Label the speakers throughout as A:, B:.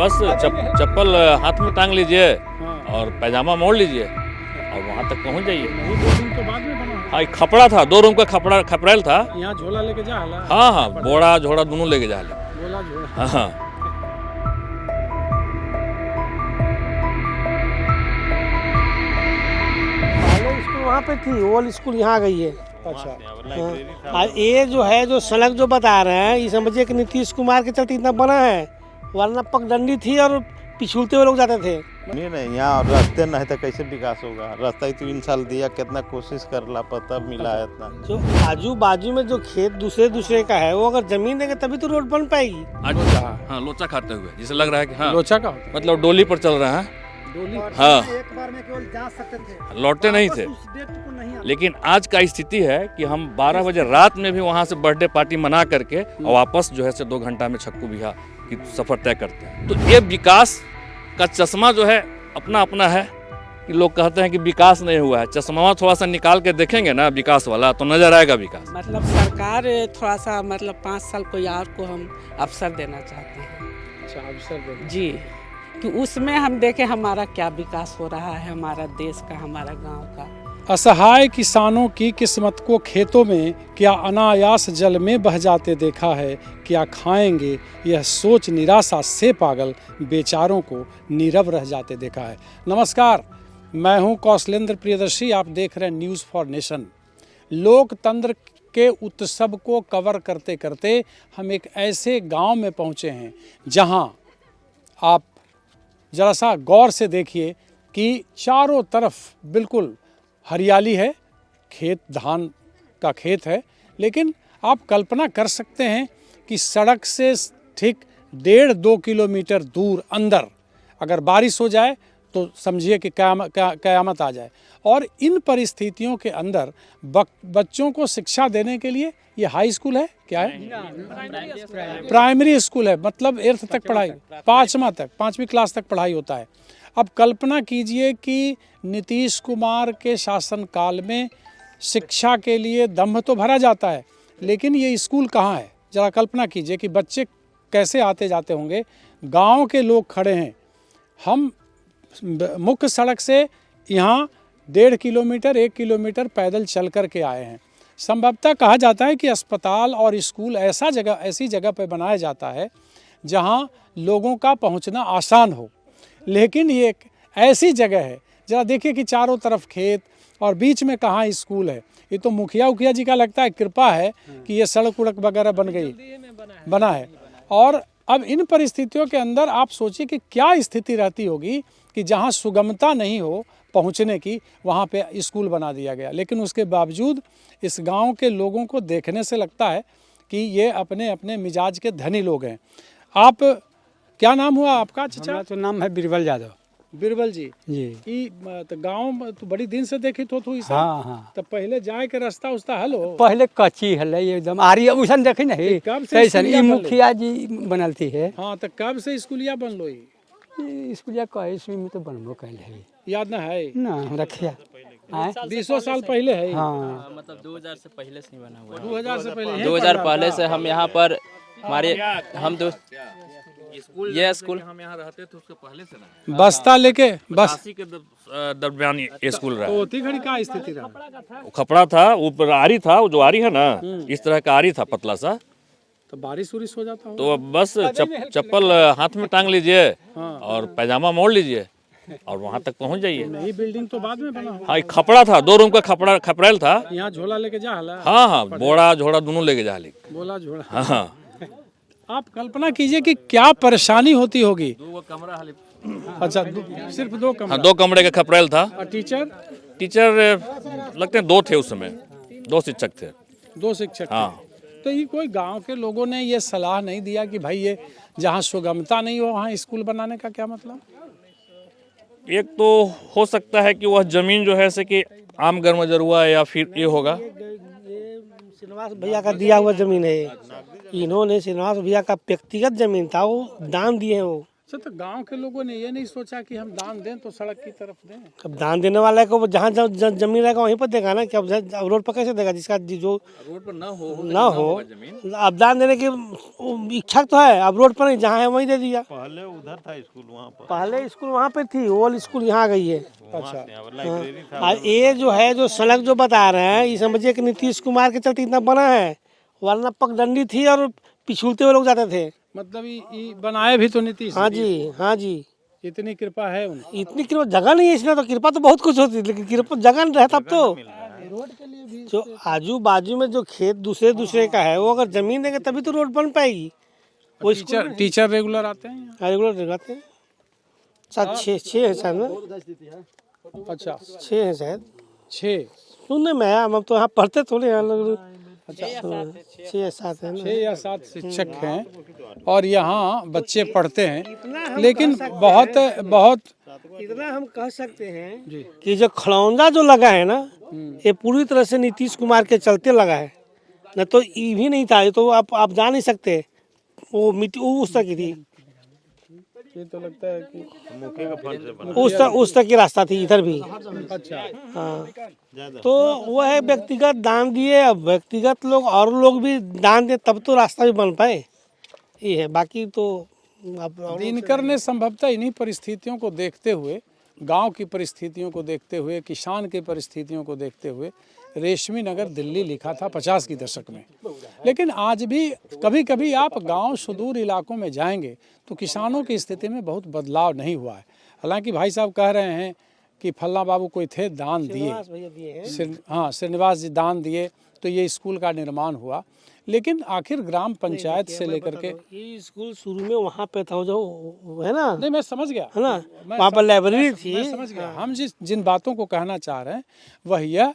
A: बस चप्पल हाथ में टांग लीजिए और पैजामा मोड़ लीजिए और वहाँ तक पहुँच जाइए।
B: बिल्डिंग तो बाद में बना।
A: हाँ, एक खपड़ा था, 2 रूम का खपड़ेल था।
B: यहाँ झोला लेके जा हला।
A: हाँ हाँ, बोड़ा झोड़ा दोनों लेके जा ले।
B: बोला झोला।
A: हाँ हाँ।
C: पहले स्कूल वहाँ पे थी, ओल्ड स्कूल यहाँ आ गई है।
B: अच्छा।
C: हाँ, ये जो है जो सड़क जो बता रहे हैं, ये समझिए कि नीतीश कुमार के चलते इतना बना है, वरना पगडंडी थी और पिछुलते हुए लोग जाते थे।
D: नहीं, यहाँ रास्ते नहीं तो कैसे विकास होगा। रास्ता ही 3 साल दिया, कितना कोशिश करला पता मिला है इतना।
C: जो आजू बाजू में जो खेत दूसरे का है, वो अगर जमीन देंगे तभी तो रोड बन पाएगी।
A: आज हाँ, लोचा खाते हुए जिसे लग रहा है कि हाँ
B: लोचा का होता
A: मतलब डोली पर चल रहे हैं।
B: डोली।
A: हाँ,
C: एक बार में केवल जा सकते थे,
A: लौटते नहीं थे।
C: उस डेट को नहीं आते।
A: लेकिन आज का स्थिति है कि हम 12 बजे रात में भी वहाँ से बर्थडे पार्टी मना करके और वापस जो है से 2 घंटा में छक्कू बिहा की सफर तय करते हैं। तो ये विकास का चश्मा जो है अपना अपना है कि लोग कहते हैं कि विकास नहीं हुआ है। चश्मा थोड़ा सा निकाल के देखेंगे ना विकास वाला तो नजर आएगा विकास।
E: मतलब सरकार थोड़ा सा मतलब 5 साल कोई और को हम अवसर देना चाहते हैं
B: अच्छा, अवसर दे।
E: जी, कि उसमें हम देखें हमारा क्या विकास हो रहा है, हमारा देश का, हमारा गांव का।
B: असहाय किसानों की किस्मत को खेतों में क्या अनायास जल में बह जाते देखा है, क्या खाएंगे यह सोच निराशा से पागल बेचारों को नीरव रह जाते देखा है। नमस्कार, मैं हूं कौशलेंद्र प्रियदर्शी, आप देख रहे हैं न्यूज़ फॉर नेशन। लोकतंत्र के उत्सव को कवर करते करते हम एक ऐसे गांव में पहुंचे हैं जहां आप ज़रा सा गौर से देखिए कि चारों तरफ बिल्कुल हरियाली है, खेत धान का खेत है, लेकिन आप कल्पना कर सकते हैं कि सड़क से ठीक 1.5-2 किलोमीटर दूर अंदर अगर बारिश हो जाए तो समझिए कि कयामत आ जाए। और इन परिस्थितियों के अंदर बच्चों को शिक्षा देने के लिए ये हाई स्कूल है, क्या है? प्राइमरी स्कूल है, मतलब 8th तक पढ़ाई, 5वीं क्लास तक पढ़ाई होता है। अब कल्पना कीजिए कि नीतीश कुमार के शासनकाल में शिक्षा के लिए दम्भ तो भरा जाता है, लेकिन ये स्कूल कहाँ है? ज़रा कल्पना कीजिए कि बच्चे कैसे आते जाते होंगे। गांव के लोग खड़े हैं, हम मुख्य सड़क से यहाँ 1.5 किलोमीटर 1 किलोमीटर पैदल चल कर के आए हैं। संभवतः कहा जाता है कि अस्पताल और स्कूल ऐसी जगह पर बनाया जाता है जहाँ लोगों का पहुँचना आसान हो, लेकिन ये एक ऐसी जगह है, जरा देखिए कि चारों तरफ खेत और बीच में कहाँ स्कूल है। ये तो मुखिया जी का लगता है कृपा है कि ये सड़क उड़क वगैरह बना है। और अब इन परिस्थितियों के अंदर आप सोचिए कि क्या स्थिति रहती होगी कि जहाँ सुगमता नहीं हो पहुँचने की, वहाँ पे स्कूल बना दिया गया। लेकिन उसके बावजूद इस गांव के लोगों को देखने से लगता है कि ये अपने अपने मिजाज के धनी लोग हैं। आप क्या नाम हुआ आपका चाचा?
C: मेरा तो नाम है बीरबल यादव।
B: बीरबल जी
C: जी।
B: ई तो गांव तो बड़ी दिन से देखी तो
C: हाँ।
B: तो पहले जाए के रास्ता उस्ता हलो
C: पहले कच्ची है एकदम आरी उसन देखे नहीं
B: कब से
C: कैसन
B: स्कूलिया
C: ई
B: बनले?
C: मुखिया जी बनल थी है।
B: हाँ, तो कब से स्कूलिया बनलो?
C: स्कूलिया कहे ईस्वी में तो बनबो कैल है,
B: याद ना है?
C: ना रखिया
B: 20 साल पहले है।
C: हाँ,
F: मतलब 2000 से पहले से ही बना हुआ है।
B: 2000 से पहले
F: 2000 पहले से हम यहाँ पर हमारे हम दोस्त ये स्कूल
A: हम यहाँ रहते थे उसके पहले से ना
B: बस्ता लेके बस
A: 80 के दरमियान ये स्कूल रहा।
B: तो होती घड़ी का स्थिति रहा?
A: वो खपड़ा था, ऊपर आरी था, वो जो आरी है ना इस तरह का आरी था पतला सा।
B: तो बारिश उरिश हो जाता हो
A: तो अब बस चप्पल हाथ में टांग लीजिए और पैजामा मोड़ लीजिए और वहाँ तक पहुँच जाइए।
B: नई बिल्डिंग तो बाद में बना हो।
A: हाँ, एक खपड़ा था, 2 रूम का खपड़ेल था।
B: यहाँ झोला लेके जा हला।
A: हाँ हाँ, बोड़ा झोड़ा दोनों लेके जा ली।
B: बोला झोला।
A: हाँ हाँ।
B: आप कल्पना कीजिए कि क्या परेशानी होती होगी।
A: 2 कमरा हाली।
B: अच्छा, सिर्फ 2 कमरा।
A: हाँ, 2 कमरे का खपड़ेल था।
B: और
A: टीचर लगते हैं 2 थे उस समय, 2 शिक्षक थे।
B: 2 शिक्षक।
A: हाँ।
B: तो ये कोई गांव के लोगों ने ये सलाह नहीं दिया कि भाई ये जहाँ सुगमता नहीं हो वहाँ स्कूल बनाने का क्या मतलब?
A: एक तो हो सकता है कि वह जमीन जो है से कि आम गर्मजरुआ या फिर ये होगा।
C: ये श्रीनिवास भैया का दिया हुआ जमीन है। इन्होंने श्रीनिवास भैया का व्यक्तिगत जमीन था, वो दान दिए हैं वो
B: अच्छा, तो गांव के लोगों ने ये नहीं सोचा कि हम दान दें तो सड़क की तरफ दें?
C: अब दान देने वाला को जहाँ जमीन रहेगा वहीं पर देगा ना, कि अब रोड पर कैसे देगा जिसका जो
A: रोड पर ना
C: हो। अब दान देने की इच्छा तो है, अब रोड पर नहीं, जहाँ है वहीं दे दिया।
D: पहले उधर था स्कूल, वहाँ पर
C: पहले स्कूल वहाँ पे थी, वो स्कूल यहाँ आ गई है।
B: अच्छा,
D: लाइब्रेरी था।
C: और ये जो है जो सड़क जो बता रहे हैं, ये समझिए कि नीतीश कुमार के चलते इतना बना है, वरना पगडंडी थी और पिछुलते हुए लोग जाते थे।
B: मतलब ये बनाए भी तो नीतीश?
C: हाँ जी, हाँ जी,
B: इतनी कृपा है उनकी।
C: इतनी कृपा जगह नहीं है इसमें, तो कृपा तो बहुत कुछ होती है, लेकिन कृपा जगह नहीं रहता तब तो।
B: रोड के लिए भी
C: जो आजू बाजू में जो खेत दूसरे का है, वो अगर जमीन देंगे तभी तो रोड बन पाएगी। वो
B: टीचर रेगुलर आते हैं यहाँ?
C: रेगुलर लगाते हैं, शायद छः है शायद ना।
B: अच्छा,
C: 6 है शायद,
B: 6
C: सुनने में आया, हम तो यहाँ पढ़ते थोड़े हैं लोग। अच्छा, 6 या 7 है ना।
B: 6 या 7 शिक्षक हैं और यहाँ बच्चे पढ़ते हैं। लेकिन बहुत
C: इतना हम कह सकते हैं कि जो खलौंजा जो लगा है ना, ये पूरी तरह से नीतीश कुमार के चलते लगा है, न तो ये भी नहीं था। ये तो आप जा नहीं सकते, वो मिट्टी उस तक की थी,
B: ये तो लगता है कि
D: मुखी का फंड से बना।
C: उस तक की रास्ता थी इधर भी।
B: अच्छा,
C: हाँ, तो वो है व्यक्तिगत दान दिए, अब व्यक्तिगत लोग और लोग भी दान दे तब तो रास्ता भी बन पाए, ये है। बाकी तो
B: दिनकर ने संभवतः इन्हीं परिस्थितियों को देखते हुए, गांव की परिस्थितियों को देखते हुए, किसान की परिस्थितियों को देखते हुए रेशमी नगर दिल्ली लिखा था 50 की दशक में। लेकिन आज भी कभी कभी आप गांव सुदूर इलाकों में जाएंगे तो किसानों की स्थिति में बहुत बदलाव नहीं हुआ है। हालांकि भाई साहब कह रहे हैं कि फल्ला बाबू कोई थे, दान दिए, हाँ श्रीनिवास जी दान दिए तो ये स्कूल का निर्माण हुआ। लेकिन आखिर ग्राम पंचायत से लेकर के
C: ये स्कूल शुरू में वहाँ पे था जो है ना,
B: नहीं, मैं समझ गया
C: है ना, वहाँ पर लाइब्रेरी थी।
B: मैं समझ गया। हम जिन बातों को कहना चाह रहे हैं वह यह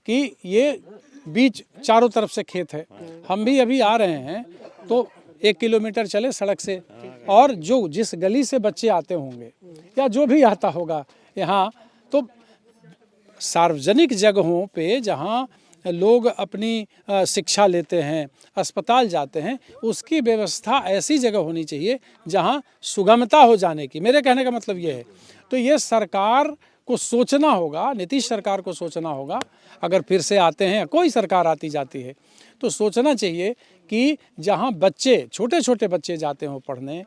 B: कि ये बीच चारों तरफ से खेत है। हम भी अभी आ रहे हैं तो 1 किलोमीटर चले सड़क से, और जो जिस गली से बच्चे आते होंगे या जो भी आता होगा यहाँ, तो सार्वजनिक जगहों पे जहाँ लोग अपनी शिक्षा लेते हैं, अस्पताल जाते हैं, उसकी व्यवस्था ऐसी जगह होनी चाहिए जहाँ सुगमता हो जाने की। मेरे कहने का मतलब ये है। तो ये सरकार को सोचना होगा, नीतीश सरकार को सोचना होगा, अगर फिर से आते हैं, कोई सरकार आती जाती है तो सोचना चाहिए कि जहाँ बच्चे, छोटे छोटे बच्चे जाते हों पढ़ने,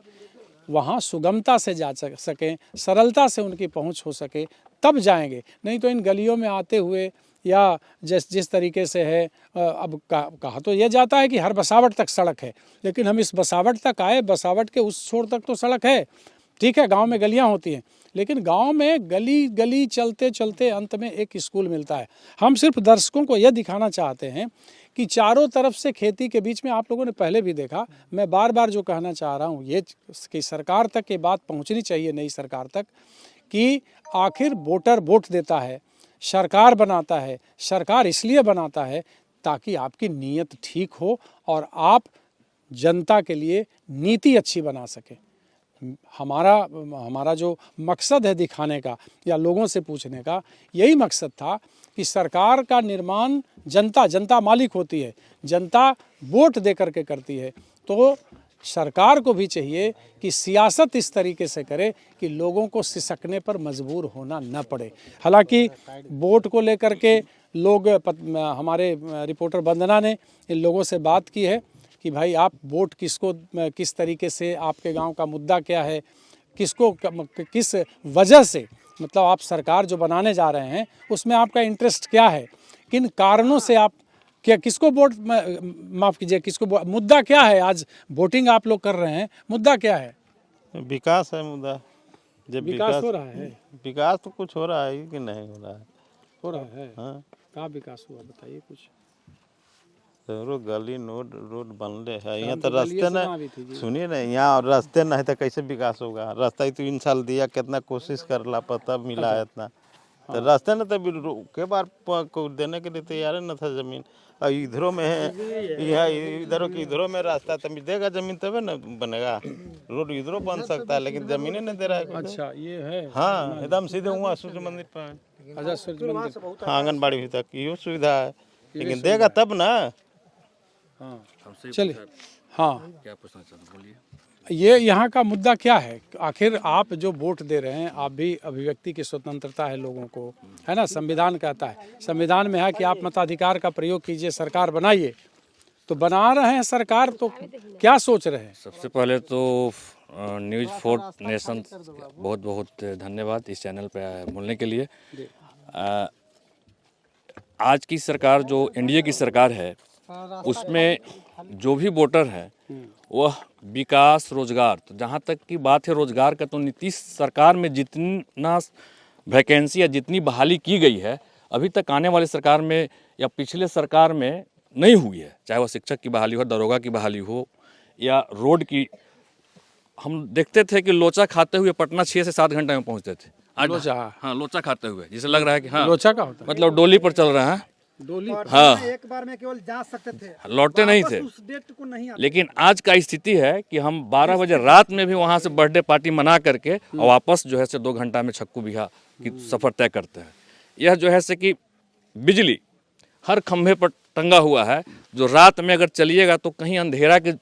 B: वहाँ सुगमता से जा सकें, सरलता से उनकी पहुँच हो सके, तब जाएंगे। नहीं तो इन गलियों में आते हुए या जिस तरीके से है, अब कहा तो यह जाता है कि हर बसावट तक सड़क है, लेकिन हम इस बसावट तक आए, बसावट के उस छोर तक तो सड़क है, ठीक है, गांव में गलियां होती हैं, लेकिन गांव में गली गली चलते चलते अंत में एक स्कूल मिलता है। हम सिर्फ दर्शकों को यह दिखाना चाहते हैं कि चारों तरफ से खेती के बीच में, आप लोगों ने पहले भी देखा, मैं बार बार जो कहना चाह रहा हूँ ये कि सरकार तक ये बात पहुँचनी चाहिए, नई सरकार तक, कि आखिर वोटर वोट देता है, सरकार बनाता है, सरकार इसलिए बनाता है ताकि आपकी नीयत ठीक हो और आप जनता के लिए नीति अच्छी बना सकें। हमारा जो मकसद है दिखाने का या लोगों से पूछने का, यही मकसद था कि सरकार का निर्माण जनता मालिक होती है, जनता वोट दे करके करती है। तो सरकार को भी चाहिए कि सियासत इस तरीके से करे कि लोगों को सिसकने पर मजबूर होना न पड़े। हालांकि वोट को लेकर के लोग, हमारे रिपोर्टर वंदना ने इन लोगों से बात की है कि भाई आप वोट किसको, किस तरीके से, आपके गांव का मुद्दा क्या है, किसको किस वजह से, मतलब आप सरकार जो बनाने जा रहे हैं उसमें आपका इंटरेस्ट क्या है, किन कारणों से आप क्या, किसको वोट, माफ़ कीजिए, किसको, मुद्दा क्या है? आज वोटिंग आप लोग कर रहे हैं, मुद्दा क्या है?
D: विकास है मुद्दा। जब
B: विकास हो रहा है,
D: विकास तो कुछ हो रहा है कि नहीं हो रहा है?
B: हो रहा है।
D: हाँ,
B: कहाँ विकास हुआ बताइए कुछ।
D: गली रोड बनले है यहाँ, तो रास्ते न, सुनिए ना, यहाँ रास्ते नहीं तो कैसे विकास होगा? रास्ता ही तो 3 साल दिया, कितना कोशिश करला पता मिला है इतना, तो रास्ते न तो के बार को देने के लिए तैयार न था जमीन। और इधरों में है, यहाँ इधरों में रास्ता तो देगा जमीन तबे न बनेगा, रोड इधरों बन सकता है, लेकिन जमीन नहीं दे रहा है।
B: अच्छा, ये है।
D: हाँ, एकदम सीधे वहाँ सूर्य मंदिर पर,
B: अच्छा, सूर्य मंदिर,
D: हाँ, आंगनबाड़ी भी तक ये सुविधा है, लेकिन देगा तब ना।
B: हाँ, चलिए, हाँ,
A: क्या पूछना चाहते हैं, बोलिए।
B: ये यहाँ का मुद्दा क्या है? आखिर आप जो वोट दे रहे हैं, आप भी अभिव्यक्ति की स्वतंत्रता है लोगों को, है ना? संविधान कहता है, संविधान में है कि आप मताधिकार का प्रयोग कीजिए, सरकार बनाइए। तो बना रहे हैं सरकार, तो क्या सोच रहे हैं?
A: सबसे पहले तो न्यूज़ 4 नेशन बहुत बहुत धन्यवाद इस चैनल पे बोलने के लिए। आज की सरकार जो एनडीए की सरकार है, उसमें जो भी वोटर है वह विकास, रोजगार, तो जहाँ तक की बात है रोजगार का, तो नीतीश सरकार में जितना वैकेंसी या जितनी बहाली की गई है अभी तक आने वाली सरकार में या पिछले सरकार में नहीं हुई है। चाहे वह शिक्षक की बहाली हो, दरोगा की बहाली हो या रोड की। हम देखते थे कि लोचा खाते हुए पटना 6 से 7 घंटे में पहुंचते थे। आज
B: लोचा?
A: हाँ, लोचा खाते हुए, जिसे लग रहा है कि हाँ
B: लोचा का होता है?
A: मतलब डोली पर चल रहा है।
B: डोली?
A: हाँ,
G: एक बार में केवल जा सकते थे,
A: लौटते नहीं थे।
G: उस डेट को नहीं आते।
A: लेकिन आज का स्थिति है कि हम 12 बजे रात में भी वहाँ से बर्थडे पार्टी मना करके और वापस जो है से 2 घंटा में छक्कू बिहा की सफ़र तय करते हैं। यह जो है से कि बिजली हर खंभे पर टंगा हुआ है, जो रात में अगर चलिएगा तो कहीं अंधेरा की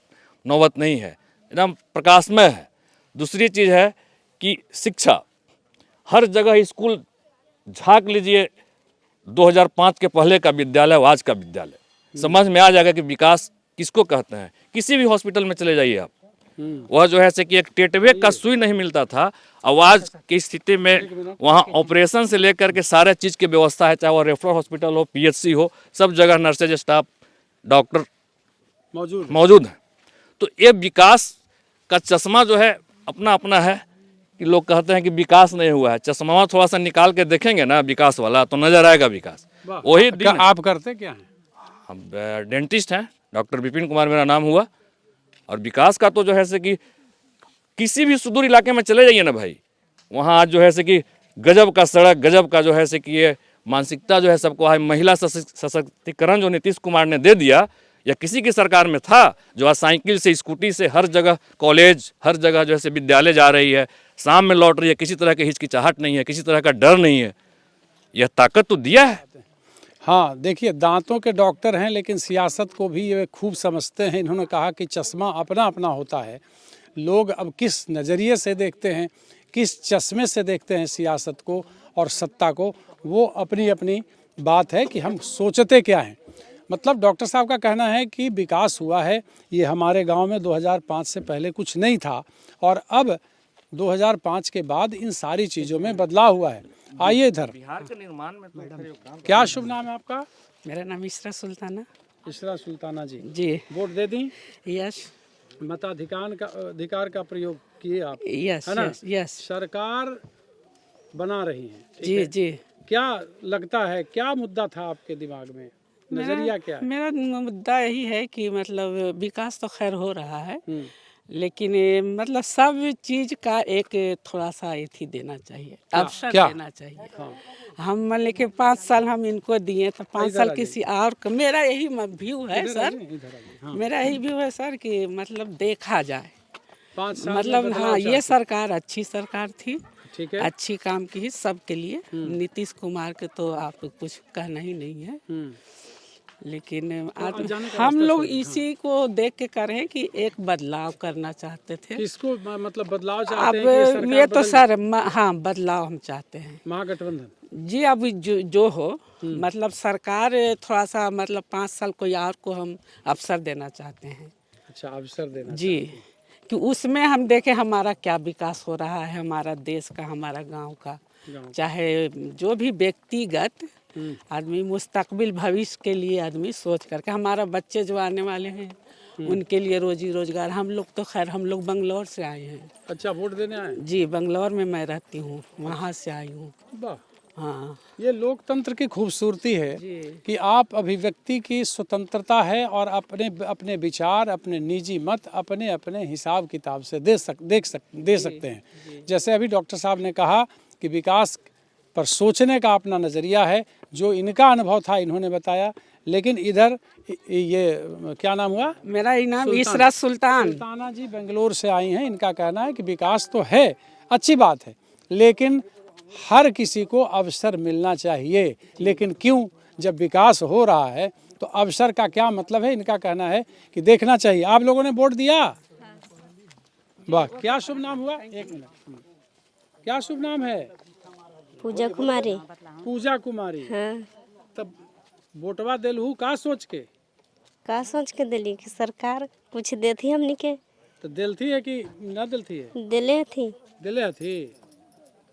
A: नौबत नहीं है, एकदम प्रकाशमय है। दूसरी चीज़ है कि शिक्षा, हर जगह स्कूल झांक लीजिए, 2005 के पहले का विद्यालय और आज का विद्यालय, समझ में आ जाएगा कि विकास किसको कहते हैं। किसी भी हॉस्पिटल में चले जाइए आप, वह जो है से कि एक टेटवे का सुई नहीं मिलता था, और आज की स्थिति में वहाँ ऑपरेशन से लेकर के सारे चीज़ की व्यवस्था है, चाहे वह रेफरल हॉस्पिटल हो, पीएचसी हो, सब जगह नर्सेज स्टाफ, डॉक्टर मौजूद हैं। तो ये विकास का चश्मा जो है अपना अपना है कि लोग कहते हैं कि विकास नहीं हुआ है। चश्मा थोड़ा सा निकाल के देखेंगे ना विकास वाला, तो नजर आएगा विकास। वही दिन
B: आप करते क्या हैं?
A: हम डेंटिस्ट हैं, डॉक्टर विपिन कुमार मेरा नाम हुआ। और विकास का तो जो है से कि किसी भी सुदूर इलाके में चले जाइए ना भाई, वहाँ आज जो है से कि गजब का सड़क, गजब का जो है से कि ये मानसिकता जो है सबको है। महिला सशक्तिकरण जो नीतीश कुमार ने दे दिया, या किसी की सरकार में था, जो आज साइकिल से, स्कूटी से हर जगह कॉलेज, हर जगह जो है से विद्यालय जा रही है, शाम में लौट रही है, किसी तरह की हिचकिचाहट नहीं है, किसी तरह का डर नहीं है। यह ताकत तो दिया है।
B: हाँ, देखिए, दांतों के डॉक्टर हैं लेकिन सियासत को भी ये खूब समझते हैं। इन्होंने कहा कि चश्मा अपना अपना होता है। लोग अब किस नज़रिए से देखते हैं, किस चश्मे से देखते हैं सियासत को और सत्ता को, वो अपनी अपनी बात है कि हम सोचते क्या हैं। मतलब डॉक्टर साहब का कहना है कि विकास हुआ है, ये हमारे गांव में 2005 से पहले कुछ नहीं था, और अब 2005 के बाद इन सारी चीज़ों में बदलाव हुआ है। आइए इधर।
A: बिहार के निर्माण में तो
B: क्या शुभ नाम है आपका?
E: मेरा नाम इसरा सुल्ताना।
B: इसरा सुल्ताना जी,
E: जी,
B: वोट दे दी?
E: यस
B: मताधिकार का प्रयोग किए आप,
E: यस
B: है ना?
E: Yes yes.
B: सरकार बना रही है, ठीक
E: जी
B: है?
E: जी।
B: क्या लगता है, क्या मुद्दा था आपके दिमाग में, नजरिया क्या है?
E: मेरा मुद्दा यही है कि मतलब विकास तो खैर हो रहा है, लेकिन ये मतलब सब चीज का एक थोड़ा सा एथी देना चाहिए, अवसर देना चाहिए। हम मान लेके 5 साल हम इनको दिए, तो 5 साल किसी और को, मेरा यही व्यू है सर, मेरा यही व्यू है सर कि मतलब देखा जाए
B: 5 साल
E: मतलब हाँ, ये सरकार अच्छी सरकार थी,
B: ठीक है,
E: अच्छी काम की सबके लिए। नीतीश कुमार के तो आप कुछ कहना ही नहीं है, लेकिन आज हम लोग इसी को देख के कर रहे हैं कि एक बदलाव करना चाहते थे।
B: किसको मतलब बदलाव चाहते हैं?
E: अब ये तो सर हाँ, बदलाव हम चाहते हैं,
B: महागठबंधन
E: जी। अब जो हो, मतलब सरकार थोड़ा सा मतलब 5 साल कोई और को हम अवसर देना चाहते हैं।
B: अच्छा, अवसर देना
E: जी, कि उसमें हम देखें हमारा क्या विकास हो रहा है, हमारा देश का, हमारा गांव का, चाहे जो भी व्यक्तिगत आदमी मुस्तकबिल भविष्य के लिए आदमी सोच करके, हमारा बच्चे जो आने वाले हैं उनके लिए रोजी रोजगार। हम लोग तो खैर हम लोग बंगलौर से आए हैं।
B: अच्छा, वोट देने आए?
E: जी, बंगलौर में मैं रहती हूँ, वहाँ से आई हूँ।
B: वाह,
E: हाँ,
B: ये लोकतंत्र की खूबसूरती है कि आप अभिव्यक्ति की स्वतंत्रता है, और अपने अपने विचार, अपने निजी मत अपने अपने हिसाब किताब से दे सकते हैं। जैसे अभी डॉक्टर साहब ने कहा कि विकास पर सोचने का अपना नज़रिया है, जो इनका अनुभव था इन्होंने बताया। लेकिन इधर ये क्या नाम हुआ?
E: मेरा ही नाम इसरा
B: सुल्ताना जी बेंगलोर से आई हैं। इनका कहना है कि विकास तो है, अच्छी बात है, लेकिन हर किसी को अवसर मिलना चाहिए। लेकिन क्यों, जब विकास हो रहा है तो अवसर का क्या मतलब है? इनका कहना है कि देखना चाहिए। आप लोगों ने वोट दिया? वाह, क्या शुभ नाम हुआ? एक मिनट, क्या शुभ नाम है?
H: पूजा कुमारी।
B: पूजा कुमारी।
H: हाँ।
B: तब वोटवा दिलहू का सोच के?
H: का सोच के दिली कि सरकार कुछ देती हमनी के।
B: तो दिलती है कि न दिलती है?
H: दिले थी।
B: दिले थी।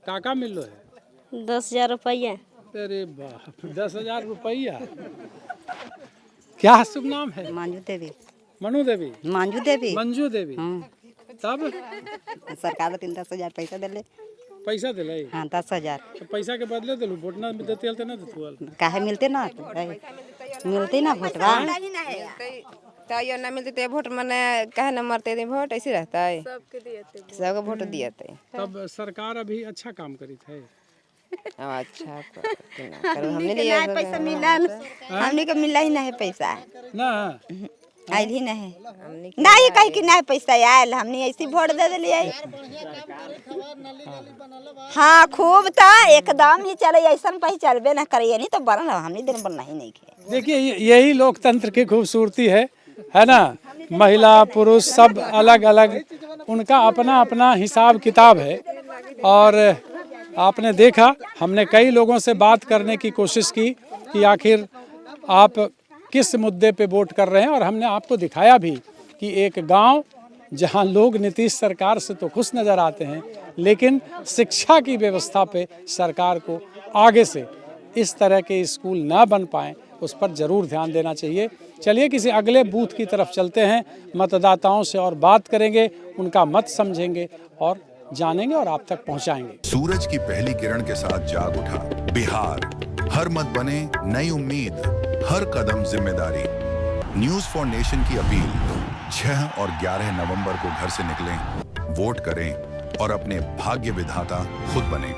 B: काका मिल लो है?
H: 10,000 रुपया।
B: अरे बाप, 10,000 रुपया। क्या शुभ नाम है?
I: मंजू देवी।
B: मनु देवी।
I: मंजू देवी।
B: मंजू देवी। तब
I: सरकार 10,000 पैसा दिले।
B: पैसा दिले?
I: हाँ 10,000।
B: तो पैसा के बदले दिलू, वोट ना देते हलते ना देतू।
I: काहे मिलते ना, मिलते ना वोटवा।
J: तो ना मिलते तो वोट मने काहे ना मरते थे, वोट ऐसे रहता है, सबको वोट दिए थे।
B: तब सरकार अभी अच्छा काम करी थे।
J: अच्छा हमने लिया
I: पैसा मिला, हमने को मिला ही नहीं पैसा
B: ना,
I: आयल ही नहीं नहीं कही कि नहीं पैसा आयल, हमने ऐसी वोट दे दिलिए। हाँ खूब था एकदम ही चले, ऐसा पैसा चलबे ना करिए, नहीं तो बनल हमने दिन बनना ही नहीं किया।
B: देखिए यही लोकतंत्र की खूबसूरती है ना। महिला पुरुष सब अलग अलग, उनका अपना अपना हिसाब किताब है। और आपने देखा, हमने कई लोगों से बात करने की कोशिश की कि आखिर आप किस मुद्दे पे वोट कर रहे हैं, और हमने आपको दिखाया भी कि एक गांव जहां लोग नीतीश सरकार से तो खुश नज़र आते हैं, लेकिन शिक्षा की व्यवस्था पे सरकार को आगे से इस तरह के स्कूल ना बन पाएँ उस पर ज़रूर ध्यान देना चाहिए। चलिए किसी अगले बूथ की तरफ चलते हैं, मतदाताओं से और बात करेंगे, उनका मत समझेंगे और जानेंगे और आप तक पहुंचाएंगे।
K: सूरज की पहली किरण के साथ जाग उठा बिहार, हर मत बने नई उम्मीद, हर कदम जिम्मेदारी। न्यूज़ फॉर नेशन की अपील, 6 और 11 नवंबर को घर से निकलें, वोट करें और अपने भाग्य विधाता खुद बने।